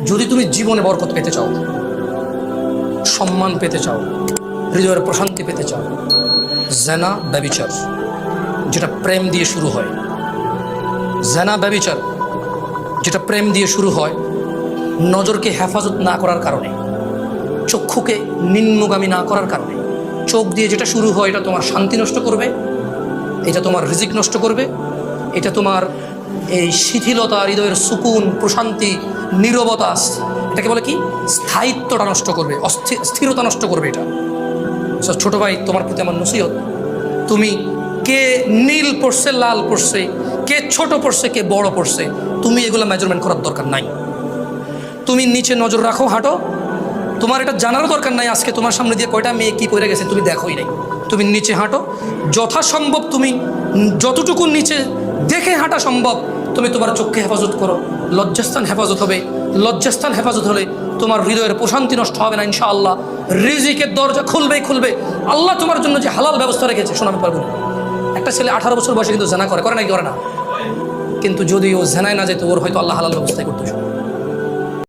যদি তুমি জীবনে বরকত পেতে চাও, সম্মান পেতে চাও, হৃদয়ের প্রশান্তি পেতে চাও, জেনা ব্যভিচার যেটা প্রেম দিয়ে শুরু হয়, জেনা ব্যভিচার যেটা প্রেম দিয়ে শুরু হয়, নজরকে হেফাজত না করার কারণে, চক্ষুকে নিম্নগামী না করার কারণে, চোখ দিয়ে যেটা শুরু হয় এটা তোমার শান্তি নষ্ট করবে, এটা তোমার রিজিক নষ্ট করবে, এটা তোমার এই শিথিলতা, হৃদয়ের সুকুন, প্রশান্তি, নীরবতা, এটাকে বলে কি স্থায়িত্বটা নষ্ট করবে, স্থিরতা নষ্ট করবে এটা। ছোট ভাই, তোমার প্রতি আমার নসিহত, তুমি কে নীল পড়ছে, লাল পড়ছে, কে ছোট পড়ছে, কে বড় পড়ছে, তুমি এগুলো মেজারমেন্ট করার দরকার নাই। তুমি নিচে নজর রাখো, হাঁটো, তোমার এটা জানারও দরকার নাই আজকে তোমার সামনে দিয়ে কয়টা মেয়ে কী পড়ে গেছে তুমি দেখোই নাই। তুমি নিচে হাঁটো, যথাসম্ভব তুমি যতটুকু নিচে দেখে হাঁটা সম্ভব তুমি তোমার চোখকে হেফাজত করো। লজ্জাস্থান হেফাজত হবে, লজ্জাস্থান হেফাজত হলে তোমার হৃদয়ের প্রশান্তি নষ্ট হবে না ইনশাআল্লাহ। রিজিকের দরজা খুলবেই খুলবে। আল্লাহ তোমার জন্য যে হালাল ব্যবস্থা রেখেছে, শোনাতে পারবো না। একটা ছেলে 18 বছর বয়সে কিন্তু জেনা করে নাকি করে না, কিন্তু যদি ও জেনায় না যেত ওর হয়তো আল্লাহ হালাল ব্যবস্থাই করতে।